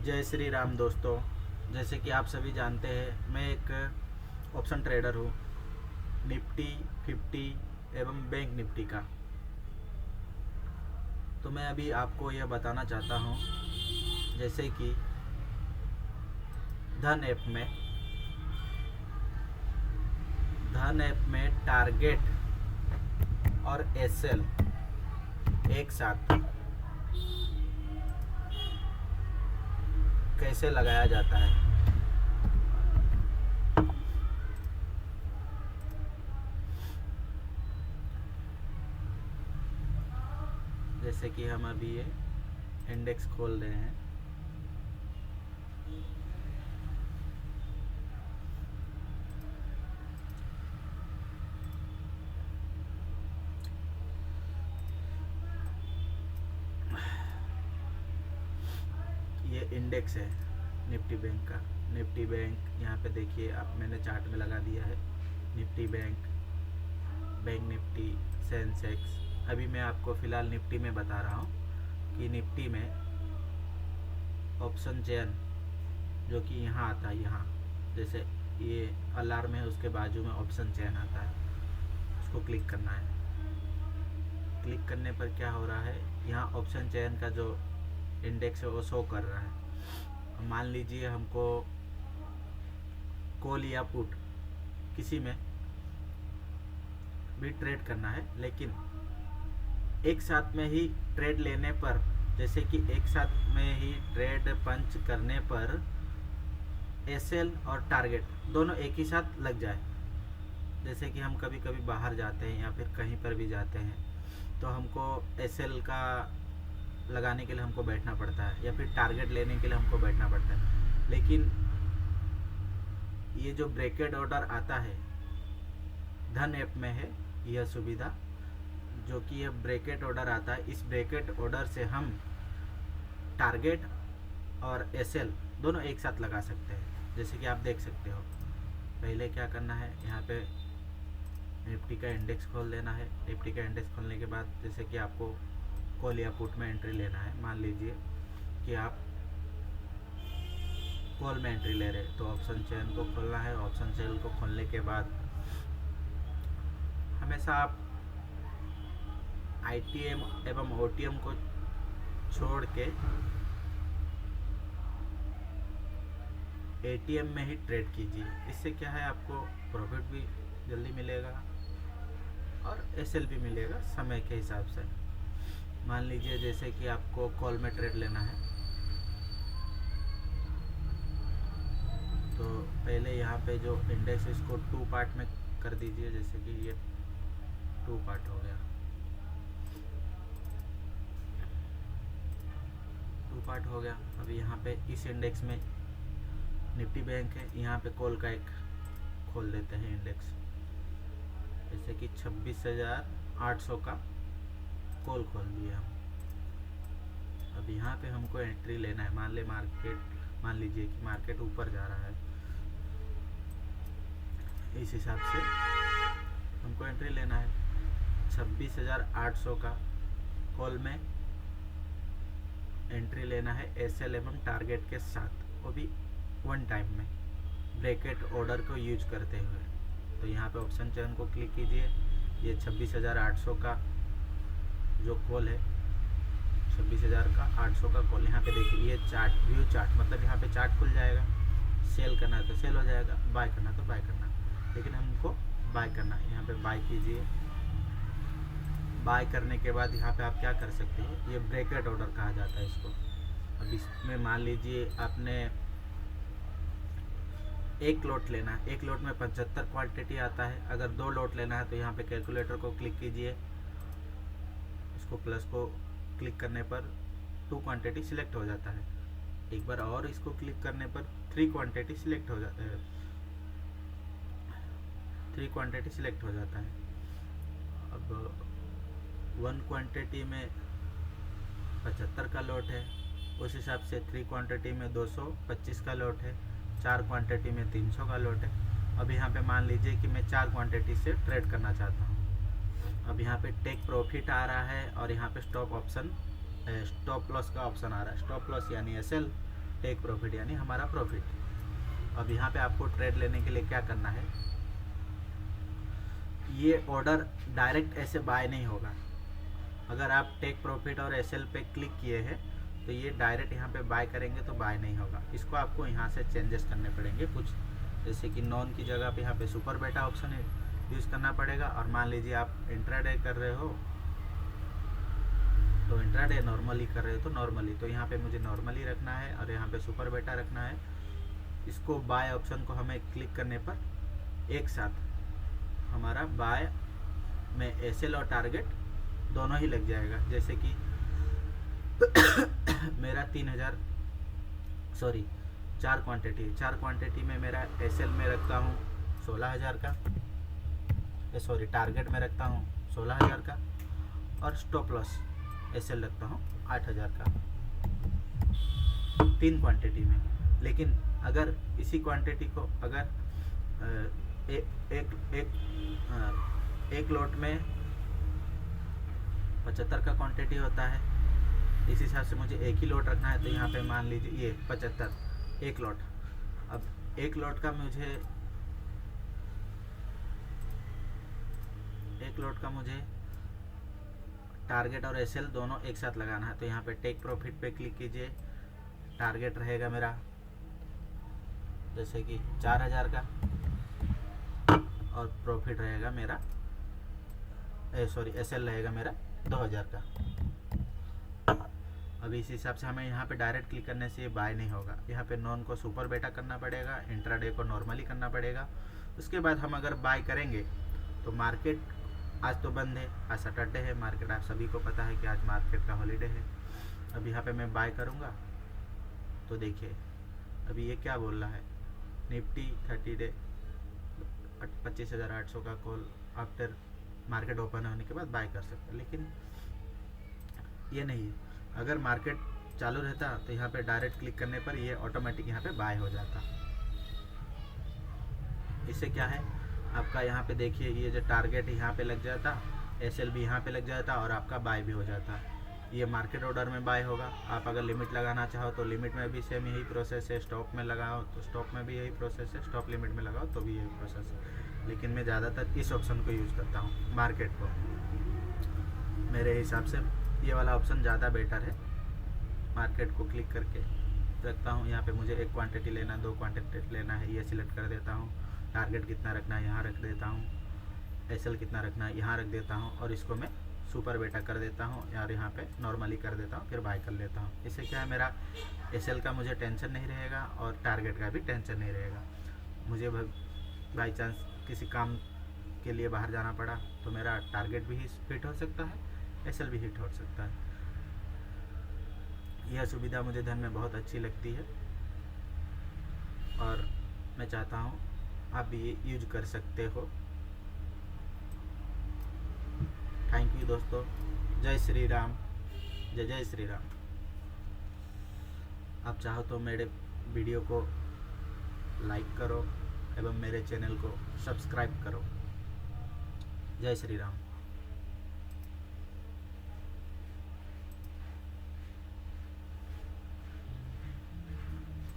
जय श्री राम दोस्तों। जैसे कि आप सभी जानते हैं, मैं एक ऑप्शन ट्रेडर हूँ निफ्टी 50 एवं बैंक निफ्टी का। तो मैं अभी आपको यह बताना चाहता हूँ, जैसे कि धन ऐप में टारगेट और एसएल एक साथ कैसे लगाया जाता है। जैसे कि हम अभी ये इंडेक्स खोल रहे हैं। ये इंडेक्स है निफ्टी बैंक का। निफ्टी बैंक यहाँ पे देखिए आप, मैंने चार्ट में लगा दिया है Nifty bank, bank Nifty, Sensex. अभी मैं आपको फ़िलहाल निफ्टी में बता रहा हूँ कि निफ्टी में ऑप्शन चेन जो कि यहाँ आता है, यहाँ जैसे ये अलार्म है उसके बाजू में ऑप्शन चेन आता है, उसको क्लिक करना है। क्लिक करने पर क्या हो रहा है, यहाँ ऑप्शन चेन का जो इंडेक्स है वो शो कर रहा है। मान लीजिए हमको कॉल या पुट किसी में भी ट्रेड करना है, लेकिन एक साथ में ही ट्रेड लेने पर, जैसे कि एक साथ में ही ट्रेड पंच करने पर एसएल और टारगेट दोनों एक ही साथ लग जाए। जैसे कि हम कभी कभी बाहर जाते हैं या फिर कहीं पर भी जाते हैं तो हमको एसएल का लगाने के लिए हमको बैठना पड़ता है या फिर टारगेट लेने के लिए हमको बैठना पड़ता है। लेकिन ये जो ब्रेकेट ऑर्डर आता है धन ऐप में है यह सुविधा, जो कि यह ब्रेकेट ऑर्डर आता है। इस ब्रेकेट ऑर्डर से हम टारगेट और एसएल दोनों एक साथ लगा सकते हैं। जैसे कि आप देख सकते हो, पहले क्या करना है, यहाँ पे निफ्टी का इंडेक्स खोल देना है। निफ्टी का इंडेक्स खोलने के बाद जैसे कि आपको कॉल या पुट में एंट्री लेना है। मान लीजिए कि आप कॉल में एंट्री ले रहे हैं तो ऑप्शन चेन को खोलना है। ऑप्शन चेन को खोलने के बाद हमेशा आप आईटीएम एवं ओटीएम को छोड़ के एटीएम में ही ट्रेड कीजिए। इससे क्या है, आपको प्रॉफिट भी जल्दी मिलेगा और एसएल भी मिलेगा समय के हिसाब से। मान लीजिए जैसे कि आपको कॉल में ट्रेड लेना है तो पहले यहाँ पे जो इंडेक्स है इसको 2 पार्ट में कर दीजिए। जैसे कि ये 2 पार्ट हो गया, 2 पार्ट हो गया। अभी यहाँ पे इस इंडेक्स में निफ्टी बैंक है, यहाँ पे कॉल का एक खोल देते हैं इंडेक्स, जैसे कि 26,800 का कॉल खोल दिया हम। अब यहाँ पे हमको एंट्री लेना है। मान लीजिए कि मार्केट ऊपर जा रहा है, इस हिसाब से हमको एंट्री लेना है। 26,800 का कॉल में एंट्री लेना है एसएल एवं टारगेट के साथ, वो भी वन टाइम में ब्रेकेट ऑर्डर को यूज करते हुए। तो यहाँ पे ऑप्शन चेन को क्लिक कीजिए। ये 26,800 का जो कॉल है, 26,800 का कॉल, यहाँ पे देखिए ये चार्ट, व्यू चार्ट, मतलब यहाँ पे चार्ट खुल जाएगा। सेल करना है तो सेल हो जाएगा, बाय करना है तो बाय करना, लेकिन हमको बाय करना है। यहाँ पे बाय कीजिए। बाय करने के बाद यहाँ पे आप क्या कर सकते हो, ये ब्रेकेट ऑर्डर कहा जाता है इसको। अब इसमें मान लीजिए आपने एक लॉट लेना है, एक लॉट में 75 क्वांटिटी आता है। अगर 2 लॉट लेना है तो यहाँ पे कैलकुलेटर को क्लिक कीजिए, इसको प्लस को क्लिक करने पर 2 क्वांटिटी सिलेक्ट हो जाता है। एक बार और इसको क्लिक करने पर 3 क्वांटिटी सिलेक्ट हो जाता है, 3 क्वांटिटी सिलेक्ट हो जाता है। अब 1 क्वांटिटी में 75 का लॉट है, उस हिसाब से 3 क्वांटिटी में 225 का लॉट है, 4 क्वांटिटी में 300 का लॉट है। अब यहाँ पे मान लीजिए कि मैं 4 क्वांटिटी से ट्रेड करना चाहता हूँ। अब यहाँ पे टेक प्रॉफिट आ रहा है और यहाँ पे स्टॉप लॉस का ऑप्शन आ रहा है। स्टॉप लॉस यानी एसएल टेक प्रॉफिट यानी हमारा प्रॉफिट। अब यहाँ पे आपको ट्रेड लेने के लिए क्या करना है, ये ऑर्डर डायरेक्ट ऐसे बाय नहीं होगा। अगर आप टेक प्रॉफिट और एसएल पे क्लिक किए हैं तो ये डायरेक्ट यहाँ पे बाय करेंगे तो बाय नहीं होगा। इसको आपको यहाँ से चेंजेस करने पड़ेंगे कुछ, जैसे कि नॉन की जगह पे यहाँ पे सुपर बेटा ऑप्शन यूज़ करना पड़ेगा। और मान लीजिए आप इंट्राडे कर रहे हो तो इंट्राडे, नॉर्मली कर रहे हो तो नॉर्मली, तो यहाँ पे मुझे नॉर्मली रखना है और यहाँ पे सुपर बेटा रखना है। इसको बाय ऑप्शन को हमें क्लिक करने पर एक साथ हमारा बाय में एसएल और टारगेट दोनों ही लग जाएगा। जैसे कि मेरा 4 क्वांटिटी में मेरा एसएल में रखता हूँ 16,000 का, टारगेट में रखता हूँ 16,000 का और स्टॉप लॉस एसएल रखता हूँ 8,000 का, 3 क्वांटिटी में। लेकिन अगर इसी क्वांटिटी को अगर एक लॉट में 75 का क्वांटिटी होता है, इस हिसाब से मुझे एक ही लॉट रखना है। तो यहाँ पे मान लीजिए ये 75 एक लॉट। अब एक लॉट का मुझे टारगेट और एसएल दोनों एक साथ लगाना है। तो यहाँ पे टेक प्रॉफिट पे क्लिक कीजिए, टारगेट रहेगा मेरा जैसे कि 4,000 का और प्रॉफिट रहेगा मेरा एसएल रहेगा मेरा 2,000 का। अभी इस हिसाब से हमें यहाँ पे डायरेक्ट क्लिक करने से ये बाय नहीं होगा। यहाँ पे नॉन को सुपर बेटा करना पड़ेगा, इंट्राडे को नॉर्मली करना पड़ेगा। उसके बाद हम अगर बाय करेंगे तो मार्केट आज तो बंद है, आज सैटरडे है मार्केट, आप सभी को पता है कि आज मार्केट का हॉलीडे है। अब यहाँ पे मैं बाय करूँगा तो देखिए अभी ये क्या बोल रहा है, निफ्टी 30 डे 25,800 का कॉल आफ्टर मार्केट ओपन होने के बाद बाय कर सकते हैं। लेकिन ये नहीं, अगर मार्केट चालू रहता तो यहाँ पे डायरेक्ट क्लिक करने पर ये ऑटोमेटिक यहाँ पे बाय हो जाता। इससे क्या है, आपका यहाँ पे देखिए ये जो टारगेट यहाँ पे लग जाता, एसएल भी यहाँ पे लग जाता और आपका बाय भी हो जाता। ये मार्केट ऑर्डर में बाय होगा। आप अगर लिमिट लगाना चाहो तो लिमिट में भी सेम यही प्रोसेस है, स्टॉप में लगाओ तो स्टॉप में भी यही प्रोसेस है, स्टॉप लिमिट में लगाओ तो भी यही प्रोसेस है। लेकिन मैं ज़्यादातर इस ऑप्शन को यूज़ करता हूँ, मार्केट को। मेरे हिसाब से ये वाला ऑप्शन ज़्यादा बेटर है। मार्केट को क्लिक करके रखता हूँ, यहाँ पे मुझे एक क्वांटिटी लेना, 2 क्वांटिटी लेना है, ये सिलेक्ट कर देता हूँ। टारगेट कितना रखना है यहाँ रख देता हूँ, एसएल कितना रखना है यहाँ रख देता हूँ और इसको मैं सुपर बेटा कर देता हूँ और यहाँ पे नॉर्मली कर देता हूँ, फिर बाय कर लेता हूँ। इससे क्या है, मेरा एसएल का मुझे टेंशन नहीं रहेगा और टारगेट का भी टेंशन नहीं रहेगा। मुझे बाई चांस किसी काम के लिए बाहर जाना पड़ा तो मेरा टारगेट भी हिट हो सकता है, एसएल भी हिट हो सकता है। यह सुविधा मुझे धन में बहुत अच्छी लगती है और मैं चाहता हूँ आप भी ये यूज कर सकते हो। थैंक यू दोस्तों, जय श्री राम, जय जय श्री राम। आप चाहो तो मेरे वीडियो को लाइक करो एवं मेरे चैनल को सब्सक्राइब करो। जय श्री राम।